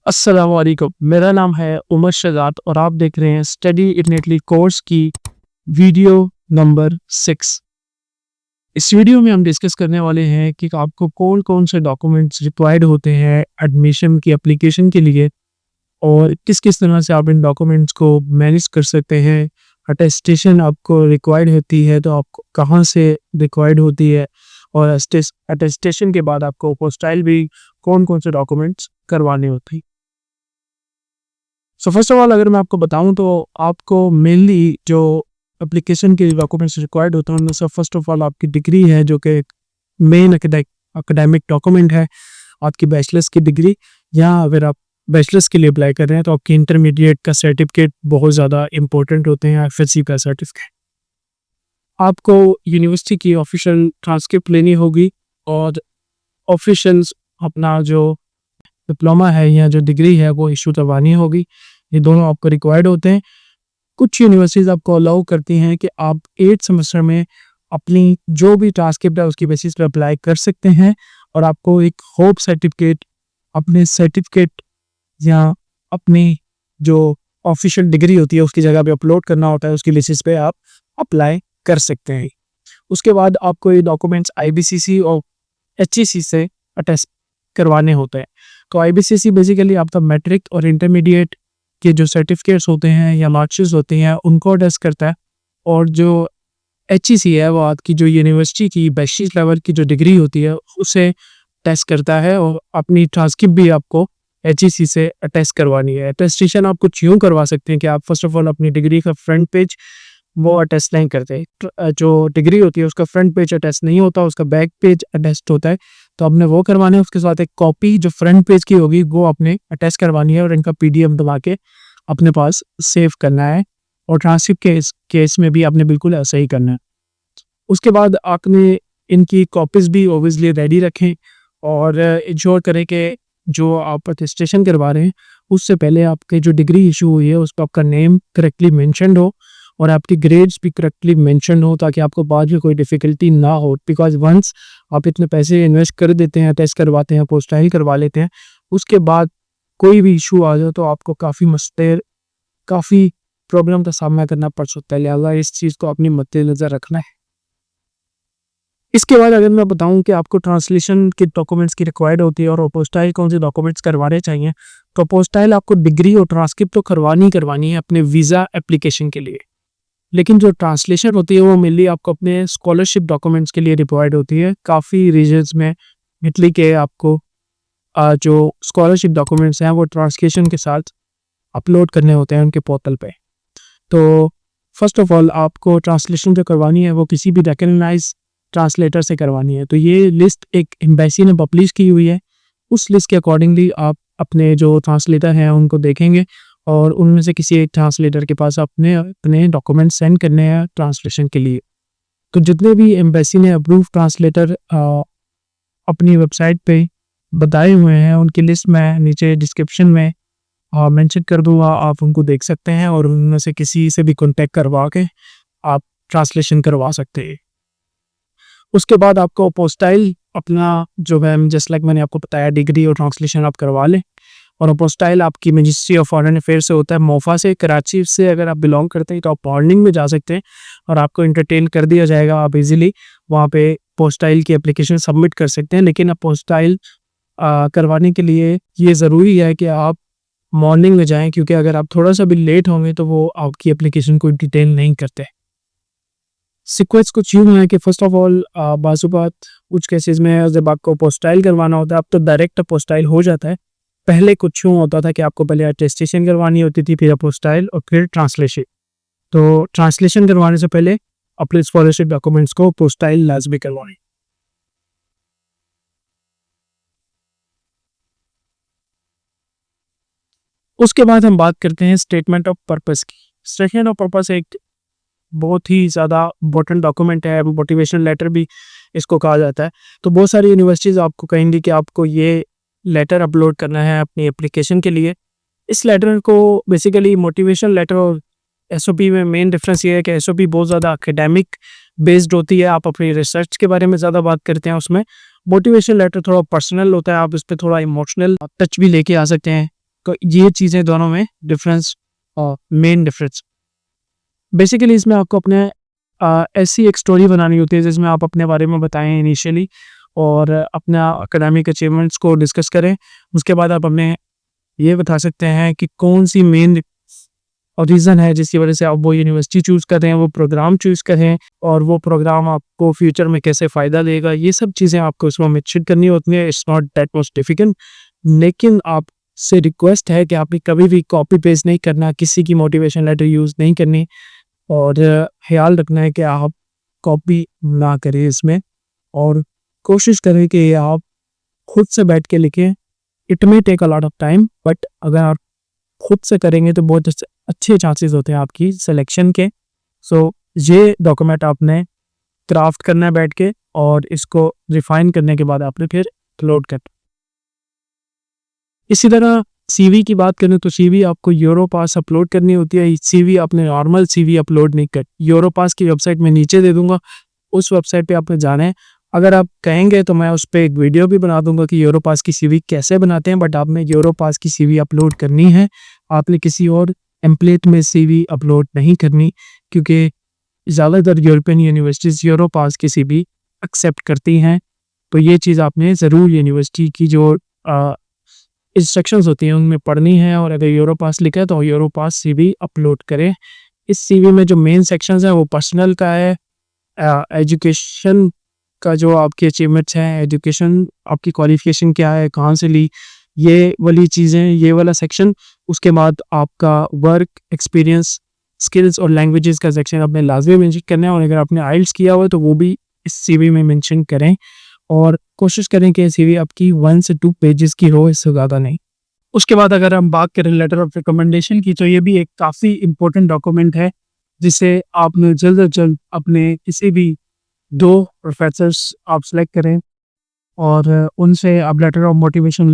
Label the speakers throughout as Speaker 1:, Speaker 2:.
Speaker 1: अस्सलामुअलैकुम। मेरा नाम है उमर शहजाद और आप देख रहे हैं स्टडी इन इटली कोर्स की वीडियो नंबर 6। इस वीडियो में हम डिस्कस करने वाले हैं कि आपको कौन कौन से डॉक्यूमेंट्स रिक्वायर्ड होते हैं एडमिशन की एप्लीकेशन के लिए और किस किस तरह से आप इन डॉक्यूमेंट्स को मैनेज कर सकते हैं। अटेस्टेशन आपको रिक्वायर्ड होती है तो आपको कहाँ से रिक्वायर्ड होती है और अटेस्टेशन के बाद आपको अपोस्टाइल भी कौन कौन से डॉक्यूमेंट्स करवाने होते हैं। सो फर्स्ट ऑफ ऑल अगर मैं आपको बताऊं तो आपको मेनली जो एप्लीकेशन के डॉक्यूमेंट्स रिक्वायर्ड होते हैं उनमें से फर्स्ट ऑफ ऑल आपकी डिग्री है जो कि मेन एकेडमिक डॉक्यूमेंट है। आपकी बैचलर्स की डिग्री या अगर आप बैचलर्स के लिए अप्लाई कर रहे हैं तो आपकी इंटरमीडिएट का सर्टिफिकेट बहुत ज़्यादा इंपॉर्टेंट होते हैं। एफएससी का सर्टिफिकेट, आपको यूनिवर्सिटी की ऑफिशियल ट्रांसक्रिप्ट लेनी होगी और ऑफिशियल अपना जो डिप्लोमा है या जो डिग्री है वो इशू करवानी होगी। ये दोनों आपको रिक्वायर्ड होते हैं। कुछ यूनिवर्सिटीज़ आपको अलाउ करती हैं कि आप 8 सेमेस्टर में अपनी जो भी ट्रांसक्रिप्ट है उसकी बेसिस पर अप्लाई कर सकते हैं और आपको एक होप सर्टिफिकेट अपने सर्टिफिकेट या अपनी जो ऑफिशियल डिग्री होती है उसकी जगह पे अपलोड करना होता है। उसकी बेसिस पे आप अप्लाई कर सकते हैं। उसके बाद आपको ये डॉक्यूमेंट्स आईबीसीसी और एचईसी से अटेस्ट करवाने होते हैं। तो आईबीसीसी बेसिकली आपका मैट्रिक और इंटरमीडिएट के जो सर्टिफिकेट्स होते हैं या मार्कशीट्स होती हैं उनको अटेस्ट करता है और जो एचईसी है वो आपकी जो यूनिवर्सिटी की बैचलर लेवल की जो डिग्री होती है उसे टेस्ट करता है और अपनी ट्रांसक्रिप्ट भी आपको एचईसी से अटेस्ट करवानी है। अटेस्टेशन आप कुछ यूँ करवा सकते हैं कि आप फर्स्ट ऑफ ऑल अपनी डिग्री का फ्रंट पेज वो अटेस्ट नहीं करते। जो डिग्री होती है उसका फ्रंट पेज अटेस्ट नहीं होता, उसका बैक पेज अटेस्ट होता है। तो आपने वो करवाना है। उसके साथ एक कॉपी जो फ्रंट पेज की होगी वो आपने अटैच करवानी है और इनका पीडीएफ दबा के अपने पास सेव करना है। और ट्रांसक्रिप्ट के केस में भी आपने बिल्कुल ऐसा ही करना है। उसके बाद आपने इनकी कॉपीज़ भी ओबियसली रेडी रखें और इंश्योर करें कि जो आप अटेस्टेशन करवा रहे हैं उससे पहले आपके जो डिग्री इशू हुई है उस पर आपका नेम करेक्टली मेंशन्ड हो और आपकी ग्रेड्स भी करेक्टली मेंशन हो ताकि आपको बाद में कोई डिफ़िकल्टी ना हो। बिकॉज वंस आप इतने पैसे इन्वेस्ट कर देते हैं, टेस्ट करवाते हैं, अपोस्टाइल करवा लेते हैं, उसके बाद कोई भी इशू आ जाए तो आपको काफ़ी प्रॉब्लम का सामना करना पड़ सकता है। लिहाजा इस चीज़ को अपनी मद्देनज़र रखना है। इसके बाद अगर मैं बताऊं कि आपको ट्रांसलेशन के डॉक्यूमेंट्स की रिक्वायर्ड होती है और अपोस्टाइल कौन से डॉक्यूमेंट्स करवाने चाहिए, तो अपोस्टाइल आपको डिग्री और ट्रांसक्रिप्ट तो करवानी है अपने वीज़ा एप्लीकेशन के लिए। लेकिन जो ट्रांसलेशन होती है वो मेनली आपको अपने स्कॉलरशिप डॉक्यूमेंट्स के लिए रिक्वायर्ड होती है। काफ़ी रीजन्स में इटली के आपको जो स्कॉलरशिप डॉक्यूमेंट्स हैं वो ट्रांसलेशन के साथ अपलोड करने होते हैं उनके पोर्टल पे। तो फर्स्ट ऑफ ऑल आपको ट्रांसलेशन जो करवानी है वो किसी भी रिकग्नाइज ट्रांसलेटर से करवानी है। तो ये लिस्ट एक एम्बेसी ने पब्लिश की हुई है। उस लिस्ट के अकॉर्डिंगली आप अपने जो ट्रांसलेटर हैं उनको देखेंगे और उनमें से किसी एक ट्रांसलेटर के पास अपने डॉक्यूमेंट सेंड करने हैं ट्रांसलेशन के लिए। तो जितने भी एम्बेसी ने अप्रूव ट्रांसलेटर अपनी वेबसाइट पे बताए हुए हैं उनकी लिस्ट मैं नीचे डिस्क्रिप्शन में मेंशन कर दूंगा, आप उनको देख सकते हैं और उनमें से किसी से भी कॉन्टेक्ट करवा के आप ट्रांसलेशन करवा सकते हैं। उसके बाद आपको अपोस्टाइल अपना जो है जस्ट लाइक मैंने आपको बताया डिग्री और ट्रांसलेशन आप करवा लें। और अपोस्टाइल आपकी मिनिस्ट्री ऑफ फॉरेन अफेयर्स से होता है, मोफा से, कराची से अगर आप बिलोंग करते हैं तो आप मॉर्निंग में जा सकते हैं और आपको इंटरटेन कर दिया जाएगा। आप इजीली वहाँ पे अपोस्टाइल की एप्लीकेशन सबमिट कर सकते हैं। लेकिन अपोस्टाइल करवाने के लिए ये ज़रूरी है कि आप मॉर्निंग में जाएं, क्योंकि अगर आप थोड़ा सा भी लेट होंगे तो वो आपकी एप्लीकेशन को डिटेल नहीं करते। सीक्वेंस कुछ यूँ है कि फर्स्ट ऑफ ऑल बाज़-ओ-बात कुछ केसेस में जब आपको अपोस्टाइल करवाना होता है अब तो डायरेक्ट अपोस्टाइल हो जाता है। पहले कुछ यूँ होता था कि आपको पहले अटेस्टेशन करवानी होती थी, फिर अपोस्टाइल और फिर ट्रांसलेशन। तो ट्रांसलेशन करवाने से पहले अपने स्कॉलरशिप डॉक्यूमेंट्स को अपोस्टाइल लाजमी करवाएं। उसके बाद हम बात करते हैं स्टेटमेंट ऑफ पर्पस की। स्टेटमेंट ऑफ पर्पस एक बहुत ही ज़्यादा इम्पोर्टेंट डॉक्यूमेंट है, मोटिवेशन लेटर भी इसको कहा जाता है। तो बहुत सारी यूनिवर्सिटीज़ आपको कहेंगी कि आपको ये लेटर अपलोड करना है अपनी एप्लीकेशन के लिए। इस लेटर को बेसिकली मोटिवेशन लेटर और एसओपी में मेन डिफरेंस ये है कि एसओपी बहुत ज़्यादा एकेडमिक बेस्ड होती है, आप अपनी रिसर्च के बारे में ज़्यादा बात करते हैं उसमें। मोटिवेशन लेटर थोड़ा पर्सनल होता है, आप इस पर थोड़ा इमोशनल टच भी लेके आ सकते हैं। ये चीज़ें दोनों में डिफरेंस, मेन डिफरेंस बेसिकली इसमें आपको अपने ऐसी एक स्टोरी बनानी होती है जिसमें आप अपने बारे में बताएं इनिशियली और अपना एकेडमिक अचीवमेंट्स को डिस्कस करें। उसके बाद आप अपने ये बता सकते हैं कि कौन सी मेन रीज़न है जिसकी वजह से आप वो यूनिवर्सिटी चूज़ कर रहे हैं, वो प्रोग्राम चूज़ करें और वो प्रोग्राम आपको फ्यूचर में कैसे फ़ायदा देगा। ये सब चीज़ें आपको उसमें मेंशन करनी होती हैं। It's not that much difficult, लेकिन आपसे रिक्वेस्ट है कि आपने कभी भी कॉपी पेस्ट नहीं करना, किसी की मोटिवेशन लेटर यूज़ नहीं करनी और ख्याल रखना है कि आप कॉपी ना करें इसमें और कोशिश करें कि आप खुद से बैठ के लिखें। It may take a lot of time, but अगर आप खुद से करेंगे तो बहुत अच्छे चांसेस होते हैं आपकी सिलेक्शन के। सो ये डॉक्यूमेंट आपने क्राफ्ट करना है बैठ के और इसको रिफाइन करने के बाद आपने फिर अपलोड करना। इसी तरह सीवी की बात करें तो सीवी आपको यूरोपास अपलोड करनी होती है। सीवी आपने नॉर्मल सीवी अपलोड नहीं कर, यूरोपास की वेबसाइट में नीचे दे दूंगा, उस वेबसाइट पे आपने जाना है। अगर आप कहेंगे तो मैं उस पर एक वीडियो भी बना दूंगा कि यूरोपास की सीवी कैसे बनाते हैं, बट आपने यूरोपास की सीवी अपलोड करनी है। आपने किसी और टेम्पलेट में सीवी अपलोड नहीं करनी, क्योंकि ज़्यादातर यूरोपियन यूनिवर्सिटीज़ यूरोपास की सीवी एक्सेप्ट करती हैं। तो ये चीज़ आपने ज़रूर यूनिवर्सिटी की जो इंस्ट्रक्शंस होती हैं उनमें पढ़नी है और अगर यूरोपास लिखा है तो यूरोपास सीवी अपलोड करें। इस सीवी में जो मेन सेक्शंस हैं वो पर्सनल का है, एजुकेशन का जो आपकी अचीवमेंट्स हैं, एजुकेशन आपकी क्वालिफिकेशन क्या है, कहाँ से ली, ये वाली चीज़ें, ये वाला सेक्शन। उसके बाद आपका वर्क एक्सपीरियंस, स्किल्स और लैंग्वेजेस का सेक्शन आपने लाजमी मेंशन करना है और अगर आपने आइल्स किया हुआ है तो वो भी इस सीवी में मेंशन करें और कोशिश करें कि सीवी आपकी 1 से 2 पेजेस की हो, इससे ज़्यादा नहीं। उसके बाद अगर हम बात करें लेटर ऑफ रिकमेंडेशन की, तो ये भी एक काफ़ी इम्पोर्टेंट डॉक्यूमेंट है जिसे आपने जल्द से जल्द अपने किसी भी 2 प्रोफेसर्स आप सेलेक्ट करें और उनसे आप लेटर ऑफ मोटिवेशन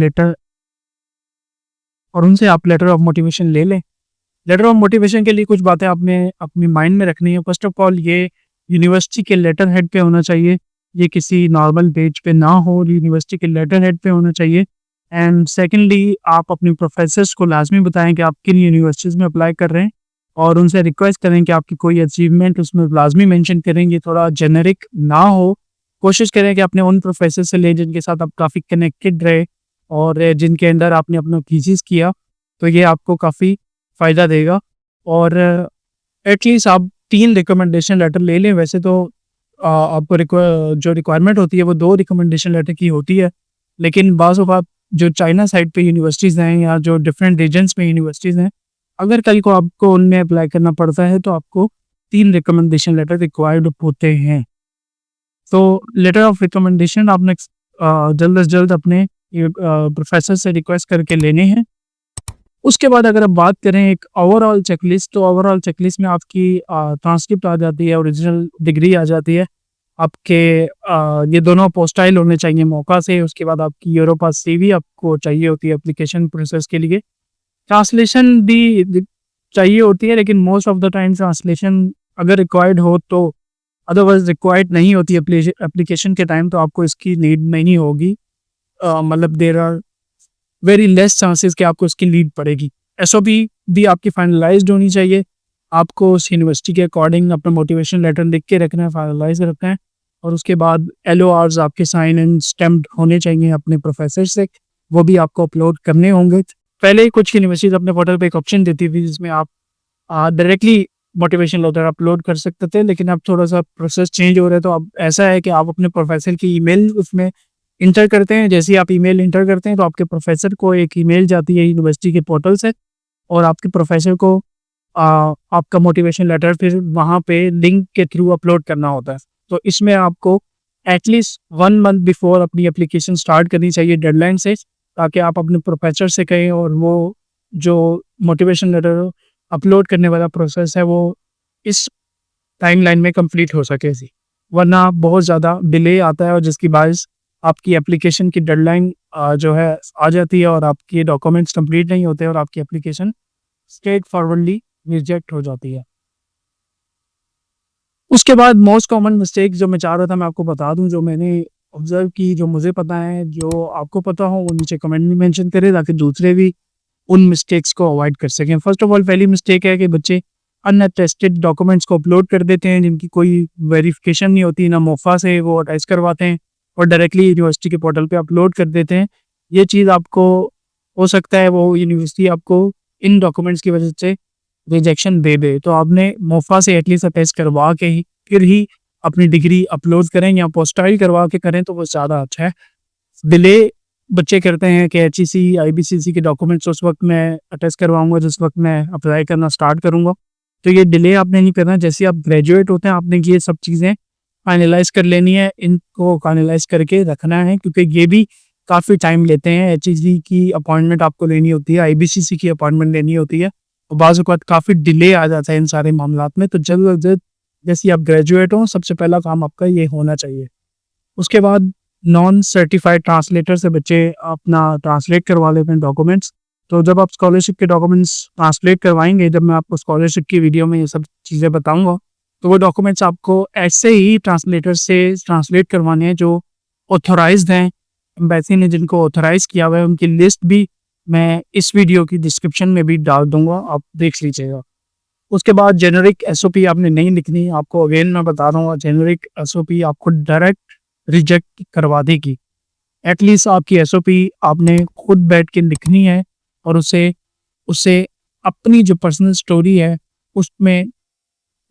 Speaker 1: ले लें। लेटर ऑफ मोटिवेशन के लिए कुछ बातें आपने अपनी माइंड में रखनी है। फर्स्ट ऑफ ऑल, ये यूनिवर्सिटी के लेटर हेड पे होना चाहिए, ये किसी नॉर्मल पेज पे ना हो, यूनिवर्सिटी के लेटर हेड पे होना चाहिए। एंड सेकेंडली, आप अपने प्रोफेसर्स को लाजमी बताएं कि आप किन यूनिवर्सिटीज़ में अप्लाई कर रहे हैं और उनसे रिक्वेस्ट करें कि आपकी कोई अचीवमेंट उसमें लाजमी मेंशन करेंगे, थोड़ा जेनेरिक ना हो। कोशिश करें कि अपने उन प्रोफेसर से लें जिनके साथ आप काफ़ी कनेक्टेड रहे और जिनके अंदर आपने अपना थीसिस किया, तो ये आपको काफ़ी फ़ायदा देगा। और एटलीस्ट आप 3 रिकमेंडेशन लेटर ले लें। वैसे तो आपको जो रिक्वायरमेंट होती है वो 2 रिकमेंडेशन लेटर की होती है, लेकिन बाज़ औक़ात जो चाइना साइड पे यूनिवर्सिटीज़ हैं या जो डिफरेंट रीजन्स में यूनिवर्सिटीज़ हैं, अगर कल को आपको उनमें अप्लाई करना पड़ता है तो आपको 3 रिकमेंडेशन लेटर रिक्वायर्ड होते हैं। तो लेटर ऑफ रिकमेंडेशन आपने जल्द से जल्द अपने प्रोफेसर से रिक्वेस्ट करके लेने हैं। उसके बाद अगर आप बात करें एक ओवरऑल चेकलिस्ट, तो ओवरऑल चेकलिस्ट में आपकी ट्रांसक्रिप्ट आ जाती है, ओरिजिनल डिग्री आ जाती है, आपके ये दोनों अपोस्टाइल होने चाहिए मौका से। उसके बाद आपकी यूरोपास सीवी आपको चाहिए होती है एप्लीकेशन प्रोसेस के लिए। ट्रांसलेशन भी चाहिए होती है, लेकिन most of the time translation अगर रिक्वायर्ड हो तो, अदरवाइज रिक्वायर्ड नहीं होती एप्लीकेशन के टाइम, तो आपको इसकी नीड नहीं होगी। मतलब there are very less chances कि आपको इसकी नीड पड़ेगी। एसओपी भी आपकी फाइनलाइज्ड होनी चाहिए। आपको उस यूनिवर्सिटी के अकॉर्डिंग अपना मोटिवेशन लेटर लिख के रखना है, फाइनलाइज रखना है और उसके बाद एलओआर्स आपके साइन एंड स्टैम्प्ड होने चाहिए अपने प्रोफेसर से, वो भी आपको अपलोड करने होंगे। पहले ही कुछ यूनिवर्सिटीज अपने पोर्टल पे एक ऑप्शन देती थी जिसमें आप डायरेक्टली मोटिवेशन लेटर अपलोड कर सकते थे, लेकिन अब थोड़ा सा प्रोसेस चेंज हो रहा है। तो अब ऐसा है कि आप अपने प्रोफेसर की ईमेल उसमें इंटर करते हैं। जैसे ही आप ईमेल इंटर करते हैं तो आपके प्रोफेसर को एक ईमेल जाती है यूनिवर्सिटी के पोर्टल से और आपके प्रोफेसर को आपका मोटिवेशन लेटर फिर वहाँ पे लिंक के थ्रू अपलोड करना होता है। तो इसमें आपको एटलीस्ट 1 मंथ बिफोर अपनी एप्लीकेशन स्टार्ट करनी चाहिए डेडलाइन से, ताकि आप अपने प्रोफेसर से कहें और वो जो मोटिवेशन लेटर अपलोड करने वाला प्रोसेस है वो इस टाइमलाइन में कंप्लीट हो सके। वरना बहुत ज़्यादा डिले आता है और जिसकी बायस आपकी एप्लीकेशन की डेडलाइन जो है आ जाती है और आपके डॉक्यूमेंट्स कंप्लीट नहीं होते और आपकी एप्लीकेशन स्ट्रेट फॉरवर्डली रिजेक्ट हो जाती है। उसके बाद मोस्ट कॉमन मिस्टेक जो मैं चाह रहा था मैं आपको बता दूं, जो मैंने ऑब्जर्व की, जो मुझे पता है, जो आपको पता हो वो नीचे कमेंट में मेंशन करें ताकि दूसरे भी उन मिस्टेक्स को अवॉइड कर सकें। फर्स्ट ऑफ ऑल पहली मिस्टेक है कि बच्चे अनअटेस्टेड डॉक्यूमेंट्स को अपलोड कर देते हैं जिनकी कोई वेरिफिकेशन नहीं होती, ना मोफा से वो अटैच करवाते हैं और डायरेक्टली यूनिवर्सिटी के पोर्टल पे अपलोड कर देते हैं। ये चीज़ आपको हो सकता है वो यूनिवर्सिटी आपको इन डॉक्यूमेंट्स की वजह से रिजेक्शन दे दे, तो आपने मोफा से एटलीस्ट अटैच करवा के ही फिर ही अपनी डिग्री अपलोड करें या पोस्टाइल करवा के करें तो वो ज़्यादा अच्छा है। डिले बच्चे करते हैं कि HEC, IBCC के डॉक्यूमेंट्स उस वक्त मैं अटैच करवाऊंगा जिस वक्त मैं अप्लाई करना स्टार्ट करूंगा, तो ये डिले आपने नहीं करना। जैसे आप ग्रेजुएट होते हैं आपने ये सब चीज़ें फाइनलाइज कर लेनी है, इनको फाइनलाइज करके रखना है क्योंकि ये भी काफ़ी टाइम लेते हैं। HEC की अपॉइंटमेंट आपको लेनी होती है, IBCC की अपॉइंटमेंट लेनी होती है और बाज़ औक़ात काफ़ी डिले आ जाता है इन सारे मामलात में। तो जल्द अज जल्द जैसे आप ग्रेजुएट हों सबसे पहला काम आपका ये होना चाहिए। उसके बाद नॉन सर्टिफाइड ट्रांसलेटर से बच्चे अपना ट्रांसलेट करवा लेते हैं डॉक्यूमेंट्स। तो जब आप स्कॉलरशिप के डॉक्यूमेंट्स ट्रांसलेट करवाएंगे, जब मैं आपको स्कॉलरशिप की वीडियो में ये सब चीज़ें बताऊंगा, तो वो डॉक्यूमेंट्स आपको ऐसे ही ट्रांसलेटर से ट्रांसलेट करवाने हैं जो ऑथोराइज्ड हैं, एम्बेसी ने जिनको ऑथोराइज किया हुआ है। उनकी लिस्ट भी मैं इस वीडियो की डिस्क्रिप्शन में भी डाल दूंगा, आप देख लीजिएगा। उसके बाद जेनरिक SOP आपने नहीं लिखनी, आपको अगेन मैं बता रहा हूँ जेनरिक SOP आपको डायरेक्ट रिजेक्ट करवा देगी। एटलीस्ट आपकी SOP आपने खुद बैठ के लिखनी है और उसे अपनी जो पर्सनल स्टोरी है उसमें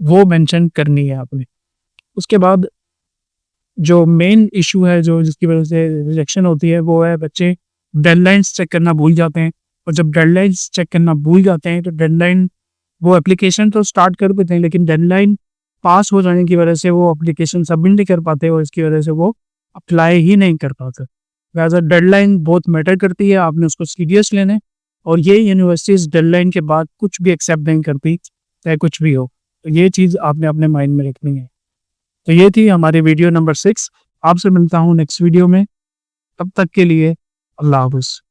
Speaker 1: वो मेंशन करनी है आपने। उसके बाद जो मेन इशू है जो जिसकी वजह से रिजेक्शन होती है वो है बच्चे डेडलाइंस चेक करना भूल जाते हैं, और जब डेडलाइंस चेक करना भूल जाते हैं तो डेडलाइन वो एप्लीकेशन तो स्टार्ट कर देते हैं लेकिन डेडलाइन पास हो जाने की वजह से वो एप्लीकेशन सबमिट नहीं कर पाते और इसकी वजह से वो अप्लाई ही नहीं कर पाते। वैसे डेडलाइन बहुत मैटर करती है, आपने उसको सीरियस लेना है और ये यूनिवर्सिटीज़ डेडलाइन के बाद कुछ भी एक्सेप्ट नहीं करती, चाहे कुछ भी हो। तो ये चीज़ आपने अपने माइंड में रखनी है। तो ये थी हमारी वीडियो नंबर 6। आपसे मिलता हूँ नेक्स्ट वीडियो में, तब तक के लिए अल्लाह हाफ़िज़।